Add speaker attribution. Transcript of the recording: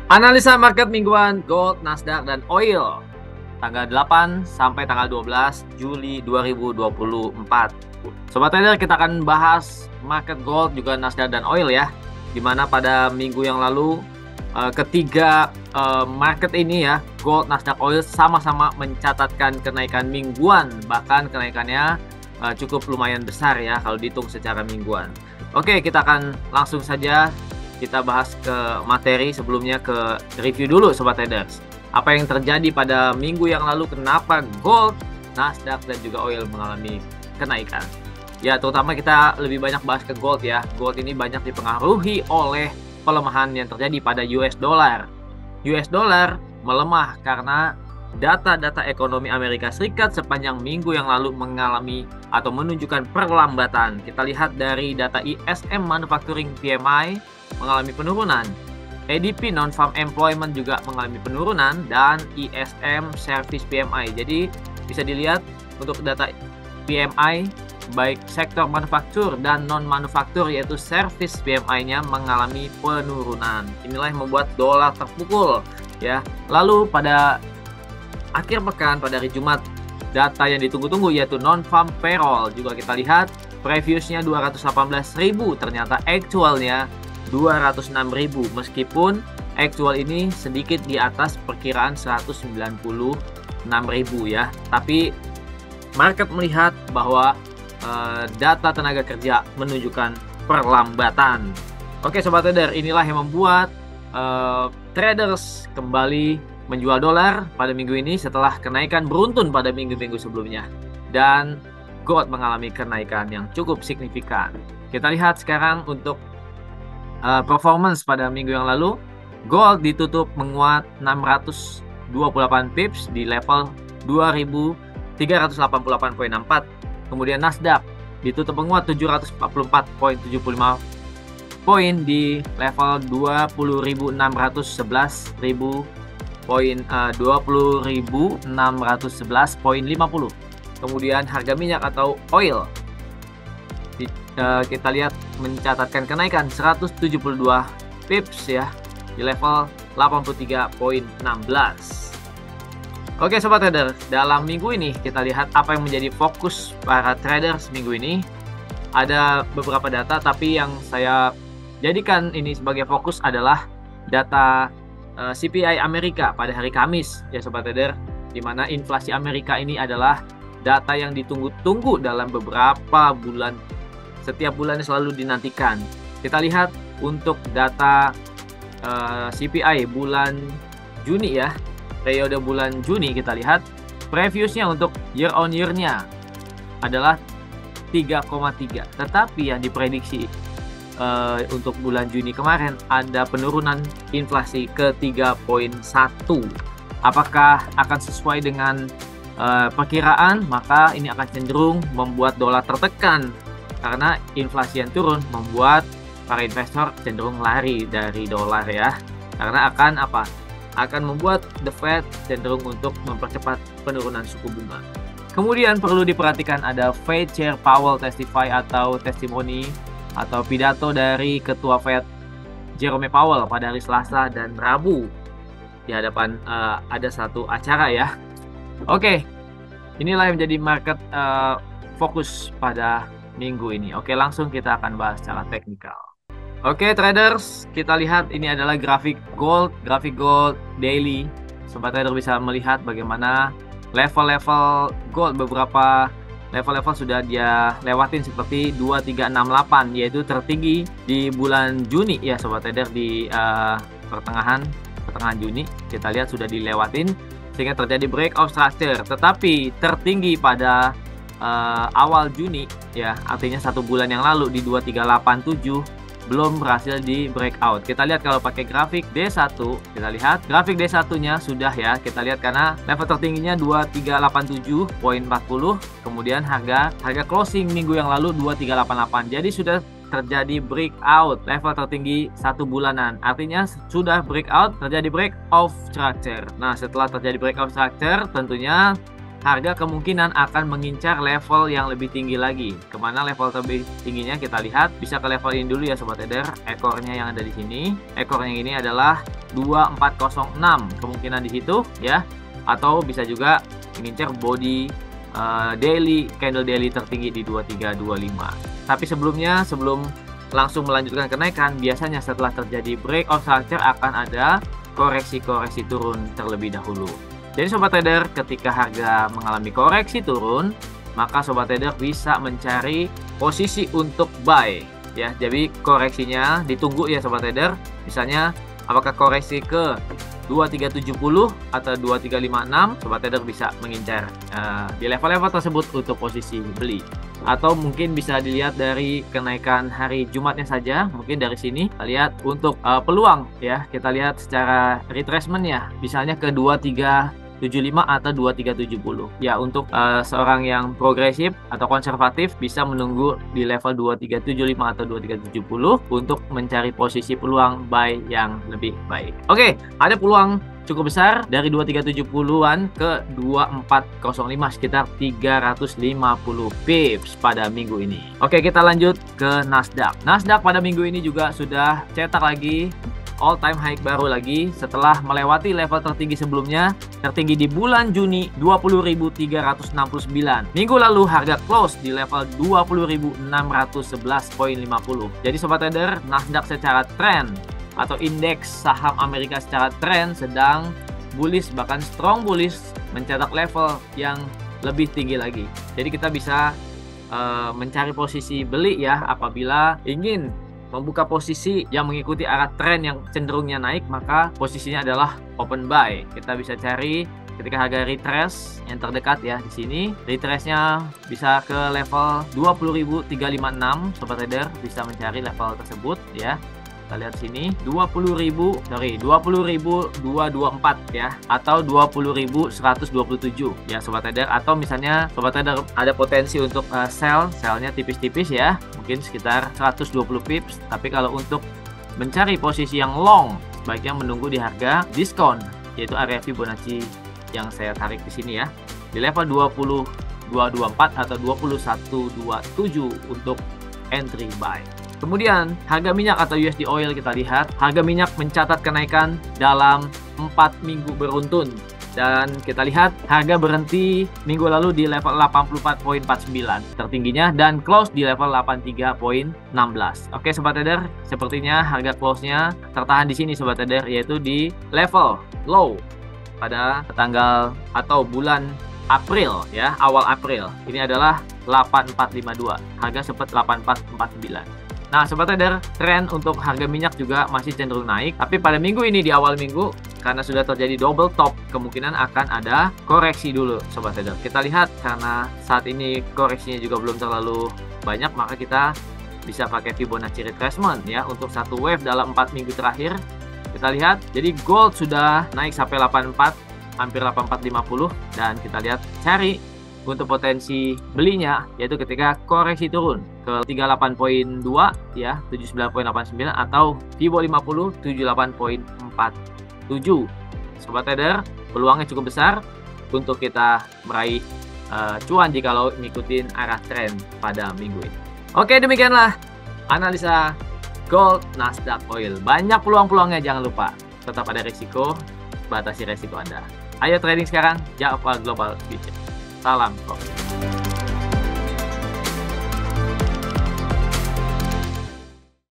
Speaker 1: Analisa market mingguan gold, Nasdaq, dan oil tanggal 8 sampai tanggal 12 Juli 2024. Sobat trader, kita akan bahas market gold, juga Nasdaq dan oil ya. Dimana pada minggu yang lalu ketiga market ini ya, gold, Nasdaq, oil sama-sama mencatatkan kenaikan mingguan. Bahkan kenaikannya cukup lumayan besar ya kalau dihitung secara mingguan. Oke, kita akan langsung saja kita bahas ke materi. Sebelumnya ke review dulu sobat traders. Apa yang terjadi pada minggu yang lalu, kenapa gold, Nasdaq, dan juga oil mengalami kenaikan. Ya, terutama kita lebih banyak bahas ke gold ya. Gold ini banyak dipengaruhi oleh pelemahan yang terjadi pada US dollar. US dollar melemah karena data-data ekonomi Amerika Serikat sepanjang minggu yang lalu mengalami atau menunjukkan perlambatan. Kita lihat dari data ISM Manufacturing PMI mengalami penurunan, ADP Non-Farm Employment juga mengalami penurunan, dan ISM Service PMI. Jadi bisa dilihat untuk data PMI baik sektor manufaktur dan non-manufaktur yaitu service PMI-nya mengalami penurunan. Inilah yang membuat dolar terpukul ya. Lalu pada akhir pekan pada hari Jumat, data yang ditunggu-tunggu yaitu non-farm payroll juga kita lihat previousnya 218.000, ternyata actualnya 206.000, meskipun actual ini sedikit di atas perkiraan 196.000 ya. Tapi market melihat bahwa data tenaga kerja menunjukkan perlambatan. Oke sobat trader, inilah yang membuat traders kembali menjual dolar pada minggu ini setelah kenaikan beruntun pada minggu-minggu sebelumnya. Dan gold mengalami kenaikan yang cukup signifikan. Kita lihat sekarang untuk performance pada minggu yang lalu. Gold ditutup menguat 628 pips di level 2388.64. Kemudian Nasdaq ditutup menguat 744.75 poin di level 20.611.50. Kemudian harga minyak atau oil kita lihat mencatatkan kenaikan 172 pips ya di level 83.16. Oke sobat trader, dalam minggu ini kita lihat apa yang menjadi fokus para traders minggu ini. Ada beberapa data, tapi yang saya jadikan ini sebagai fokus adalah data CPI Amerika pada hari Kamis ya sobat trader, di mana inflasi Amerika ini adalah data yang ditunggu-tunggu dalam beberapa bulan. Setiap bulan selalu dinantikan. Kita lihat untuk data CPI bulan Juni ya. Periode bulan Juni kita lihat previousnya untuk year on year-nya adalah 3,3. Tetapi yang diprediksi untuk bulan Juni kemarin ada penurunan inflasi ke 3,1. Apakah akan sesuai dengan perkiraan? Maka ini akan cenderung membuat dolar tertekan, karena inflasi yang turun membuat para investor cenderung lari dari dolar ya. Karena akan membuat the Fed cenderung untuk mempercepat penurunan suku bunga. Kemudian perlu diperhatikan ada Fed Chair Powell testify atau testimoni atau pidato dari Ketua Fed Jerome Powell pada hari Selasa dan Rabu di hadapan ada satu acara ya. Oke, inilah yang menjadi market fokus pada minggu ini. Oke, langsung kita akan bahas secara teknikal. Oke traders, kita lihat ini adalah grafik gold daily. Sobat trader bisa melihat bagaimana level-level gold, beberapa level-level sudah dia lewatin seperti 2368, yaitu tertinggi di bulan Juni ya sobat trader, di pertengahan Juni kita lihat sudah dilewatin sehingga terjadi breakout structure. Tetapi tertinggi pada awal Juni ya, artinya satu bulan yang lalu di 2387 belum berhasil di breakout. Kita lihat kalau pakai grafik D1, kita lihat grafik D1 nya sudah ya, kita lihat karena level tertingginya 2387.40, kemudian harga closing minggu yang lalu 2388. Jadi sudah terjadi breakout level tertinggi satu bulanan, artinya sudah breakout, terjadi breakout structure. Nah setelah terjadi breakout structure tentunya harga kemungkinan akan mengincar level yang lebih tinggi lagi. Kemana level terlebih tingginya kita lihat, bisa ke level ini dulu ya Sobat Trader. Ekornya yang ada di sini, ekornya ini adalah 2406 kemungkinan di situ ya, atau bisa juga mengincar body daily candle daily tertinggi di 2325. Tapi sebelumnya, sebelum langsung melanjutkan kenaikan, biasanya setelah terjadi breakout structure akan ada koreksi-koreksi turun terlebih dahulu. Jadi Sobat Trader, ketika harga mengalami koreksi turun, maka Sobat Trader bisa mencari posisi untuk buy ya. Jadi koreksinya ditunggu ya Sobat Trader. Misalnya apakah koreksi ke 2370 atau 2356, Sobat Trader bisa mengincar di level-level tersebut untuk posisi beli. Atau mungkin bisa dilihat dari kenaikan hari Jumatnya saja. Mungkin dari sini kita lihat untuk peluang ya, kita lihat secara retracement-nya, misalnya ke 2375 atau 2370 ya. Untuk seorang yang progresif atau konservatif bisa menunggu di level 2375 atau 2370 untuk mencari posisi peluang buy yang lebih baik. Oke, ada peluang cukup besar dari 2370-an ke 2405, sekitar 350 pips pada minggu ini. Oke, kita lanjut ke Nasdaq. Nasdaq pada minggu ini juga sudah cetak lagi all time high baru lagi setelah melewati level tertinggi sebelumnya, tertinggi di bulan Juni 20.369. Minggu lalu harga close di level 20.611.50. Jadi Sobat Trader, Nasdaq secara tren atau indeks saham Amerika secara tren sedang bullish, bahkan strong bullish, mencetak level yang lebih tinggi lagi. Jadi kita bisa mencari posisi beli ya apabila ingin membuka posisi yang mengikuti arah tren yang cenderungnya naik, maka posisinya adalah open buy. Kita bisa cari ketika harga retrace yang terdekat ya, di sini retrace-nya bisa ke level 20.356. Sobat Trader bisa mencari level tersebut ya. Kita lihat sini 20.224 ya, atau 20.127 ya Sobat Trader. Atau misalnya Sobat Trader ada potensi untuk sellnya tipis-tipis ya, mungkin sekitar 120 pips. Tapi kalau untuk mencari posisi yang long, sebaiknya menunggu di harga diskon, yaitu area Fibonacci yang saya tarik di sini ya, di level 20.224 atau 21.27 untuk entry buy. Kemudian harga minyak atau USD oil, kita lihat harga minyak mencatat kenaikan dalam 4 minggu beruntun, dan kita lihat harga berhenti minggu lalu di level 84.49 tertingginya dan close di level 83.16. Oke Sobat Trader, sepertinya harga close-nya tertahan di sini Sobat Trader, yaitu di level low pada tanggal atau bulan April ya, awal April. Ini adalah 8452. Harga sempat 8449. Nah Sobat Trader, tren untuk harga minyak juga masih cenderung naik, tapi pada minggu ini di awal minggu karena sudah terjadi double top, kemungkinan akan ada koreksi dulu Sobat Trader. Kita lihat karena saat ini koreksinya juga belum terlalu banyak, maka kita bisa pakai Fibonacci retracement ya untuk satu wave dalam 4 minggu terakhir. Kita lihat, jadi gold sudah naik sampai 84, hampir 8450, dan kita lihat cari untuk potensi belinya yaitu ketika koreksi turun ke 38.2 ya, 79.89 atau Fibo 50 78.47. Sobat Trader, peluangnya cukup besar untuk kita meraih cuan jikalau ngikutin arah tren pada minggu ini. Oke, demikianlah analisa gold, Nasdaq, oil. Banyak peluang-peluangnya, jangan lupa. Tetap ada risiko, batasi risiko Anda. Ayo trading sekarang, Java Global Future. Salam.